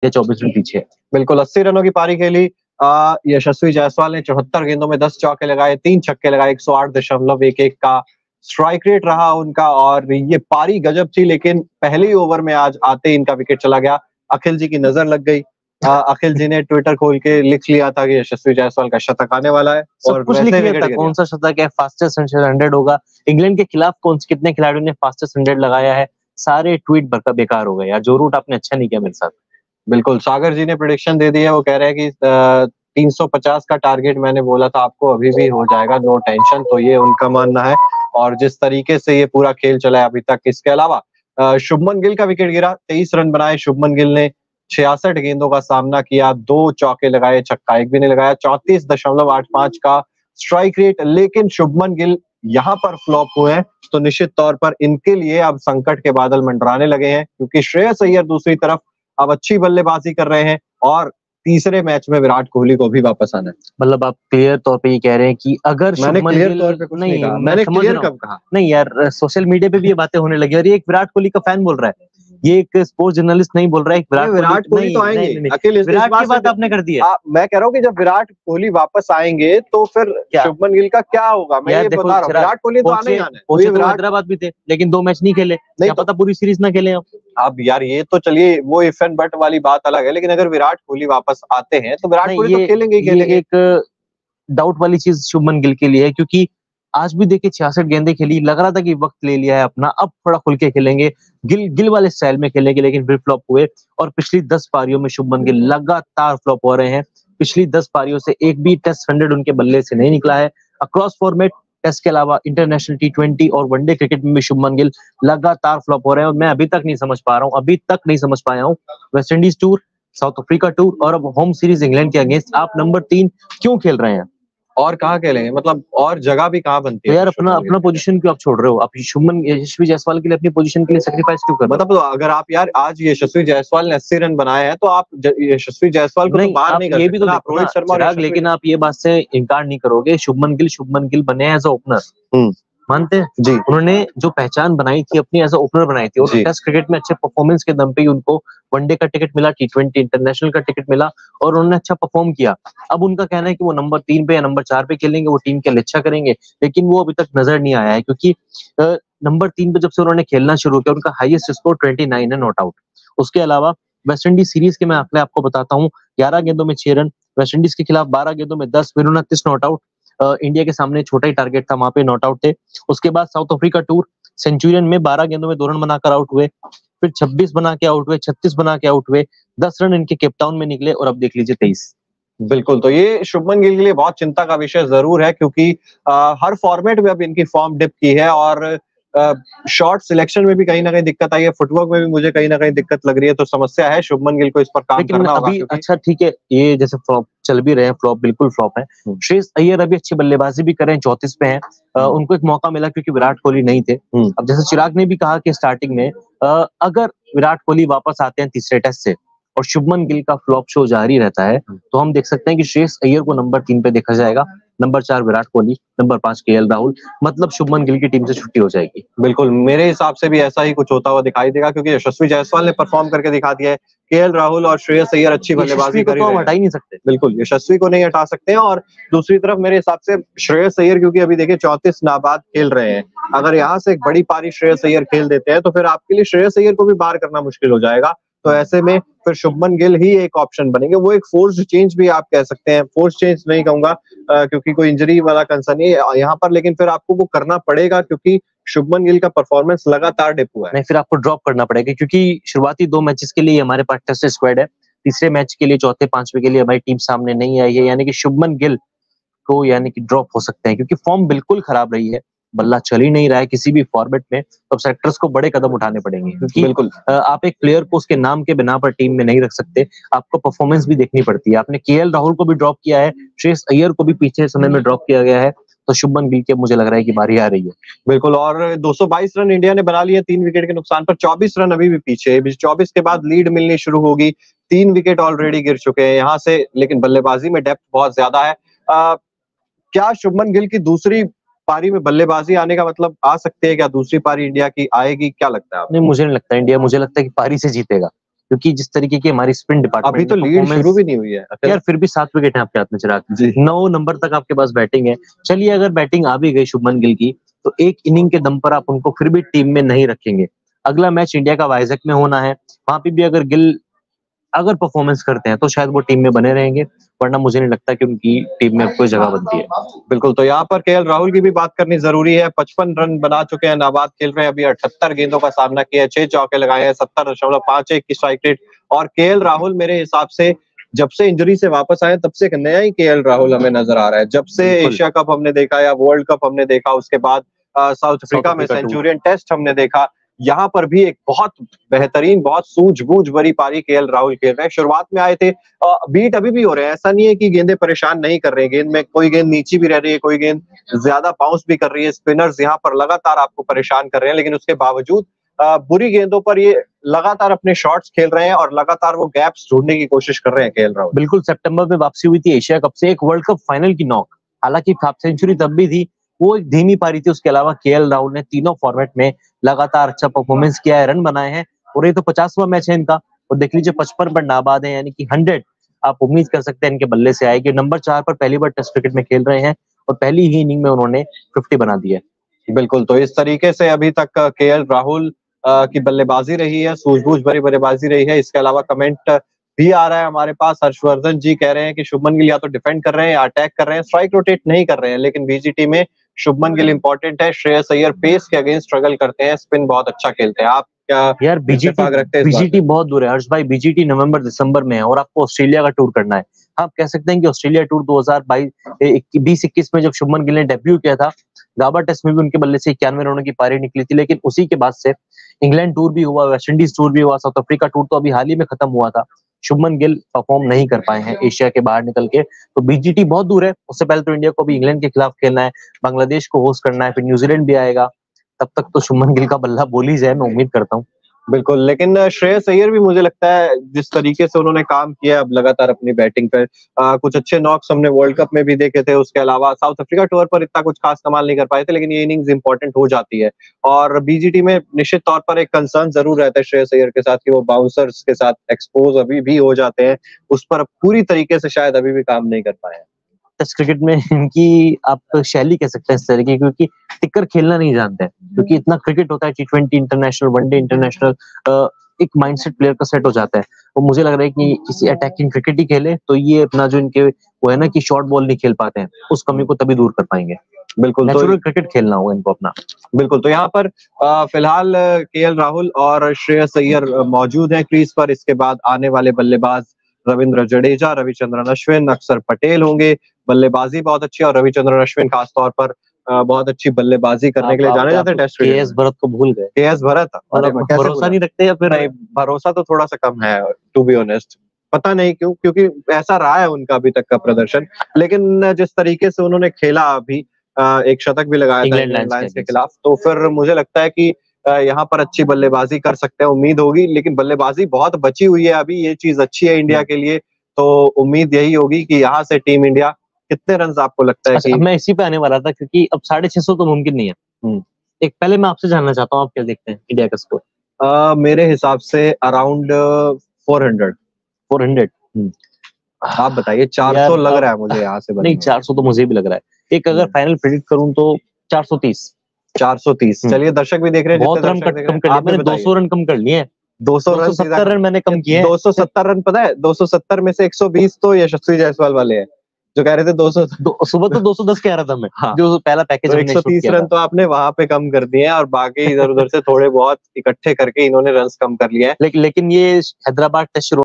या 24 रन पीछे है। बिल्कुल 80 रनों की पारी खेली यशस्वी जायसवाल ने 74 गेंदों में 10 चौके लगाए, 3 छक्के लगाए, 108.11 का स्ट्राइक रेट रहा उनका और ये पारी गजब थी। लेकिन पहले ही ओवर में आज आते ही इनका विकेट चला गया। अखिल जी की नजर लग गई। अखिल जी ने ट्विटर खोल के लिख लिया था कि यशस्वी जायसवाल का शतक आने वाला है और कुछ लिख वैसे लिया विकेट था, गिर कौन गया। सा शतक है, फास्टेस्ट 100 होगा, इंग्लैंड के खिलाफ कौन कितने खिलाड़ियों ने फास्टेस्ट 100 लगाया है, सारे ट्वीट भरकर बेकार हो गए यार। जो रूट आपने अच्छा नहीं किया मेरे साथ। बिल्कुल सागर जी ने प्रेडिक्शन दे दी है, वो कह रहे हैं कि 350 का टारगेट मैंने बोला था आपको, अभी भी हो जाएगा, नो टेंशन। तो ये उनका मानना है और जिस तरीके से ये पूरा खेल चला है अभी तक। इसके अलावा शुभमन गिल का विकेट गिरा, 23 रन बनाए शुभमन गिल ने, 66 गेंदों का सामना किया, 2 चौके लगाए, छक्का एक भी नहीं लगाया, 34.85 का स्ट्राइक रेट। लेकिन शुभमन गिल यहाँ पर फ्लॉप हुए हैं तो निश्चित तौर पर इनके लिए अब संकट के बादल मंडराने लगे हैं, क्योंकि श्रेयस अय्यर दूसरी तरफ अब अच्छी बल्लेबाजी कर रहे हैं और तीसरे मैच में विराट कोहली को भी वापस आना है। मतलब आप क्लियर तौर पे ये कह रहे हैं कि अगर मैंने शुभमन क्लियर गिल, तौर पे कुछ नहीं कहा, मैं मैंने समझ क्लियर रहा हूँ। कब कहा? नहीं यार, सोशल मीडिया पे भी ये बातें होने लगी और ये एक विराट कोहली का फैन बोल रहा है, ये एक स्पोर्ट्स जर्नलिस्ट नहीं बोल रहा है। विराट कोहली तो आएंगे, नहीं, अखिल इस विराट बात की बात आपने कर दी है। मैं कह रहा हूँ कि जब विराट कोहली वापस आएंगे तो फिर शुभमन गिल का क्या होगा, मैं ये बता रहा हूँ। विराट कोहली तो आने ही आना है। पहुंचे तो हैदराबाद भी थे लेकिन 2 मैच नहीं खेले, क्या पता पूरी सीरीज ना खेले। अब यार ये तो चलिए वो इफ एंड बट वाली बात अलग है, लेकिन अगर विराट कोहली वापस आते हैं तो विराट कोहली तो खेलेंगे ही खेलेंगे। एक डाउट वाली चीज शुभमन गिल के लिए है, क्योंकि आज भी देखिए 66 गेंदें खेली, लग रहा था कि वक्त ले लिया है अपना, अब थोड़ा खुल के खेलेंगे, गिल वाले स्टाइल में खेलेंगे, लेकिन फिर फ्लॉप हुए। और पिछली 10 पारियों में शुभमन गिल लगातार फ्लॉप हो रहे हैं। पिछली 10 पारियों से एक भी टेस्ट 100 उनके बल्ले से नहीं निकला है। अक्रॉस फॉर्मेट, टेस्ट के अलावा इंटरनेशनल T20 और वनडे क्रिकेट में भी शुभमन गिल लगातार फ्लॉप हो रहे हैं और मैं अभी तक नहीं समझ पाया हूँ West Indies tour, south Africa tour और अब होम सीरीज इंग्लैंड के अगेंस्ट आप नंबर 3 क्यों खेल रहे हैं? और कहाँ खेलेंगे, मतलब और जगह भी कहाँ बनती तो है? यार अपना पोजीशन क्यों आप छोड़ रहे हो? आप यशस्वी जायसवाल के लिए अपनी पोजीशन के लिए सैक्रिफाइस क्यों कर रहे हो? मतलब अगर आप यार आज यशस्वी जायसवाल ने 80 रन बनाए हैं तो आप यशस्वी जायसवाल को तो बाहर नहीं कर ये भी तो आप रोहित शर्मा चिराग, लेकिन आप ये बात से इनकार नहीं करोगे, शुभमन गिल बने एज अ ओपनर, मानते हैं जी, उन्होंने जो पहचान बनाई थी अपनी एज अ ओपनर बनाई थी और टेस्ट क्रिकेट में अच्छे परफॉर्मेंस के दम पे ही उनको वनडे का टिकट मिला, T20 इंटरनेशनल का टिकट मिला और उन्होंने अच्छा परफॉर्म किया। अब उनका कहना है कि वो नंबर 3 पे या नंबर 4 पे खेलेंगे, वो टीम के लिए अच्छा करेंगे, लेकिन वो अभी तक नजर नहीं आया है, क्योंकि नंबर 3 पे जब से उन्होंने खेलना शुरू किया उनका हाईएस्ट स्कोर 29 है, नॉट आउट। उसके अलावा वेस्ट इंडीज सीरीज के मैं आंकड़े आपको बताता हूँ, 11 गेंदों में 6 रन, वेस्ट इंडीज के खिलाफ 12 गेंदों में 10, फिर 29 नॉट आउट। इंडिया के सामने छोटा ही टारगेट था, वहां पे नॉट आउट थे। उसके बाद साउथ अफ्रीका टूर, सेंचुरियन में 12 गेंदों में 2 रन बनाकर आउट हुए, फिर 26 बना के आउट हुए, 36 बना के आउट हुए, 10 रन इनके केपटाउन में निकले और अब देख लीजिए 23। बिल्कुल, तो ये शुभमन गिल के लिए बहुत चिंता का विषय जरूर है, क्योंकि हर फॉर्मेट में अब इनकी फॉर्म डिप की है और शॉट सिलेक्शन में भी कहीं ना कहीं दिक्कत आई है, फुटवर्क में भी मुझे कहीं ना कहीं दिक्कत लग रही है। तो समस्या है, शुभमन गिल को इस पर काम करना होगा। अभी अच्छा ठीक है, ये जैसे फ्लॉप चल भी रहे हैं, फ्लॉप बिल्कुल फ्लॉप है। श्रेयस अय्यर अभी अच्छी बल्लेबाजी भी कर रहे हैं, 34 पे हैं, उनको एक मौका मिला क्योंकि विराट कोहली नहीं थे। अब जैसे चिराग ने भी कहा कि स्टार्टिंग में अगर विराट कोहली वापस आते हैं तीसरे टेस्ट से और शुभमन गिल का फ्लॉप शो जारी रहता है तो हम देख सकते हैं कि श्रेयस अय्यर को नंबर 3 पे देखा जाएगा, number 4 Virat Kohli, number 5 KL Rahul, मतलब शुभमन गिल की टीम से छुट्टी हो जाएगी। बिल्कुल, मेरे हिसाब से भी ऐसा ही कुछ होता हुआ दिखाई देगा, क्योंकि यशस्वी जायसवाल ने परफॉर्म करके दिखा दिया है, KL राहुल और श्रेयस अय्यर अच्छी बल्लेबाजी कर रहे हैं। हटा ही नहीं सकते, बिल्कुल यशस्वी को नहीं हटा सकते हैं। और दूसरी तरफ मेरे हिसाब से श्रेयस अय्यर, क्योंकि अभी देखिए 34 नाबाद खेल रहे हैं, अगर यहाँ से एक बड़ी पारी श्रेयस अय्यर खेल देते हैं तो फिर आपके लिए श्रेयस अय्यर को भी बाहर करना मुश्किल हो जाएगा। तो ऐसे में फिर शुभमन गिल ही एक ऑप्शन बनेंगे, वो एक फोर्स्ड चेंज भी आप कह सकते हैं, फोर्स चेंज नहीं कहूंगा क्योंकि कोई इंजरी वाला कंसर्न नहीं है यहाँ पर, लेकिन फिर आपको वो करना पड़ेगा क्योंकि शुभमन गिल का परफॉर्मेंस लगातार डिप हुआ है। नहीं, फिर आपको ड्रॉप करना पड़ेगा क्योंकि शुरुआती 2 मैचेस के लिए हमारे पास टेस्ट स्क्वाड है, तीसरे मैच के लिए, चौथे, 5वें के लिए हमारी टीम सामने नहीं आई है, यानी कि शुभमन गिल को यानी कि ड्रॉप हो सकते हैं क्योंकि फॉर्म बिल्कुल खराब रही है, बल्ला चल ही नहीं रहा है किसी भी फॉर्मेट में। तो सेलेक्टर्स को बड़े कदम उठाने पड़ेंगे क्योंकि बिल्कुल आप एक प्लेयर को उसके नाम के बिना पर टीम में नहीं रख सकते, आपको परफॉर्मेंस भी देखनी पड़ती है। आपने KL राहुल को भी ड्रॉप किया है, श्रेयस अय्यर को भी पीछे समय में ड्रॉप किया गया है, तो शुभमन गिल के मुझे लग रहा है कि बारी आ रही है। बिल्कुल, और 222 रन इंडिया ने बना लिए 3 विकेट के नुकसान पर, 24 रन अभी भी पीछे है। 24 के बाद लीड मिलनी शुरू होगी, 3 विकेट ऑलरेडी गिर चुके हैं यहाँ से, लेकिन बल्लेबाजी में डेप्थ बहुत ज्यादा है। क्या शुभमन गिल की दूसरी पारी में बल्लेबाजी आने का मतलब आ सकती है? क्या दूसरी पारी इंडिया की आएगी, क्या लगता है आपको? नहीं, मुझे नहीं लगता इंडिया, मुझे लगता है कि पारी से जीतेगा। क्योंकि जिस तरीके की हमारी स्पिन डिपार्टमेंट अभी तो लीड शुरू भी नहीं हुई है यार, फिर भी 7 विकेट है आपके हाथ में चिराग, 9 नंबर तक आपके पास बैटिंग है। चलिए अगर बैटिंग आ भी गई शुभमन गिल की, तो एक इनिंग के दम पर आप उनको फिर भी टीम में नहीं रखेंगे। अगला मैच इंडिया का वाइजैक में होना है, वहां पे भी अगर गिल अगर परफॉर्मेंस करते हैं तो शायद वो टीम में बने रहेंगे, वरना मुझे नहीं लगता कि उनकी टीम में कोई जगह बनती है। बिल्कुल, तो यहाँ पर केएल राहुल की भी बात करनी जरूरी है। 55 रन बना चुके हैं, नाबाद खेल रहे हैं, अभी 78 गेंदों का सामना किया है, 6 चौके लगाए हैं, 70.51 की स्ट्राइक रेट। और केएल राहुल मेरे हिसाब से जब से इंजरी से वापस आए तब से एक नया ही केएल राहुल हमें नजर आ रहा है। जब से एशिया कप हमने देखा या वर्ल्ड कप हमने देखा, उसके बाद साउथ अफ्रीका में सेंचुरियन टेस्ट हमने देखा, यहाँ पर भी एक बहुत बेहतरीन, बहुत सूझबूझ भरी पारी केएल राहुल खेल रहे हैं। शुरुआत में आए थे, बीट अभी भी हो रहे हैं, ऐसा नहीं है कि गेंदें परेशान नहीं कर रहे हैं, गेंद में कोई गेंद नीची भी रह रही है, कोई गेंद ज्यादा बाउंस भी कर रही है, स्पिनर्स यहाँ पर लगातार आपको परेशान कर रहे हैं, लेकिन उसके बावजूद बुरी गेंदों पर ये लगातार अपने शॉट्स खेल रहे हैं और लगातार वो गैप्स ढूंढने की कोशिश कर रहे हैं केएल राहुल। बिल्कुल, सितंबर में वापसी हुई थी एशिया कप से, एक वर्ल्ड कप फाइनल की नॉक, हालांकि हाफ सेंचुरी तब भी थी, वो एक धीमी पारी थी। उसके अलावा केएल राहुल ने तीनों फॉर्मेट में लगातार अच्छा परफॉर्मेंस किया है, रन बनाए हैं, और ये तो 50वां मैच है इनका, और देख लीजिए 55 पर नाबाद है, यानी कि 100 आप उम्मीद कर सकते हैं इनके बल्ले से आएगी। नंबर 4 पर पहली बार टेस्ट क्रिकेट में खेल रहे हैं और पहली ही इनिंग में उन्होंने 50 बना दी है। बिल्कुल, तो इस तरीके से अभी तक केएल राहुल की बल्लेबाजी रही है, सूझबूझ भरी बल्लेबाजी रही है। इसके अलावा कमेंट भी आ रहा है हमारे पास, हर्षवर्धन जी कह रहे हैं कि शुभमन गिल या तो डिफेंड कर रहे हैं या अटैक कर रहे हैं, स्ट्राइक रोटेट नहीं कर रहे हैं, लेकिन बीजीटी में शुभमन गिल इंपॉर्टेंट है। श्रेयस अय्यर पेस के अगेंस्ट स्ट्रगल करते हैं, स्पिन बहुत अच्छा खेलते हैं। आप क्या यार बीजीटी बहुत दूर है हर्ष भाई, बीजीटी नवंबर दिसंबर में है और आपको ऑस्ट्रेलिया का टूर करना है। आप कह सकते हैं कि ऑस्ट्रेलिया टूर 2020-21 में जब शुभमन गिल ने डेब्यू किया था, गाबा टेस्ट में भी उनके बल्ले से 91 रनों की पारी निकली थी, लेकिन उसी के बाद से इंग्लैंड टूर भी हुआ, वेस्ट इंडीज टूर भी हुआ, साउथ अफ्रीका टूर तो अभी हाल ही में खत्म हुआ था। शुभमन गिल परफॉर्म नहीं कर पाए हैं एशिया के बाहर निकल के, तो बीजीटी बहुत दूर है। उससे पहले तो इंडिया को भी इंग्लैंड के खिलाफ खेलना है, बांग्लादेश को होस्ट करना है, फिर न्यूजीलैंड भी आएगा, तब तक तो शुभमन गिल का बल्ला बोल ही जाए, मैं उम्मीद करता हूँ। बिल्कुल, लेकिन श्रेयस अय्यर भी मुझे लगता है जिस तरीके से उन्होंने काम किया अब लगातार अपनी बैटिंग पे, कुछ अच्छे नॉक्स हमने वर्ल्ड कप में भी देखे थे। उसके अलावा साउथ अफ्रीका टूर पर इतना कुछ खास कमाल नहीं कर पाए थे, लेकिन ये इनिंग्स इंपॉर्टेंट हो जाती है। और बीजीटी में निश्चित तौर पर एक कंसर्न जरूर रहता है श्रेयस अय्यर के साथ कि वो बाउंसर्स के साथ एक्सपोज अभी भी हो जाते हैं, उस पर पूरी तरीके से शायद अभी भी काम नहीं कर पाए हैं। टेस्ट क्रिकेट में इनकी आप शैली कह सकते हैं इस तरह की, क्योंकि टिकर खेलना नहीं जानते हैं, क्योंकि इतना क्रिकेट होता है, T20 इंटरनेशनल, वनडे इंटरनेशनल, एक माइंडसेट प्लेयर का सेट हो जाता है। और मुझे लग रहा है कि किसी अटैकिंग क्रिकेट ही खेले तो ये अपना जो इनके वो है ना कि शॉर्ट बॉल नहीं खेल पाते हैं, उस कमी को तभी दूर कर पाएंगे। बिल्कुल, नेचुरल क्रिकेट खेलना होगा इनको अपना। बिल्कुल, तो यहाँ पर फिलहाल केएल राहुल और श्रेयस अय्यर मौजूद हैं क्रीज पर। इसके बाद आने वाले बल्लेबाज रविंद्र जडेजा, रविचंद्रन अश्विन, अक्षर पटेल होंगे। बल्लेबाजी बहुत अच्छी, और रविचंद्रन अश्विन खासतौर पर बहुत अच्छी बल्लेबाजी करने के लिए जाने जाते हैं टेस्ट क्रिकेट। केएस भरत को भूल गए। केएस भरत, भरोसा नहीं रखते या फिर? नहीं, भरोसा तो थोड़ा सा कम है टू बी ऑनेस्ट, पता नहीं क्यों, क्योंकि ऐसा रहा है उनका अभी तक का प्रदर्शन। लेकिन जिस तरीके से उन्होंने खेला अभी, एक शतक भी लगाया था इंग्लैंड लायंस के खिलाफ, तो फिर मुझे लगता है कि यहाँ पर अच्छी बल्लेबाजी कर सकते हैं, उम्मीद होगी। लेकिन बल्लेबाजी बहुत बची हुई है अभी, ये चीज अच्छी है इंडिया के लिए, तो उम्मीद यही होगी कि यहाँ से टीम इंडिया कितने रन आपको लगता है कि? मैं इसी पे आने वाला था, क्योंकि अब 650 तो मुमकिन नहीं है। एक पहले मैं आपसे जानना चाहता हूँ, आप क्या देखते हैं इंडिया का स्कोर? मेरे हिसाब से अराउंड 400। आप बताइए। 400 लग रहा है मुझे यहाँ से। नहीं, 400 तो मुझे भी लग रहा है। एक अगर फाइनल प्रेडिक्ट करूं तो 430। चलिए, दर्शक भी देख रहे हैं, बहुत रन कम कर लिया मैंने, 200 रन कम कर लिए। 270 रन मैंने कम किए। 270 रन, पता है 270 में से 120 तो यशस्वी जायसवाल वाले हैं, जो कह रहे थे 200। सुबह तो 210 कह रहा था मैं। हाँ, जो पहला पैकेज, तो 130 रन तो आपने वहां पे कम कर दिए हैं, और बाकी इधर उधर से थोड़े बहुत इकट्ठे करके इन्होंने रन कम कर लिया है। लेकिन ये हैदराबाद टेस्ट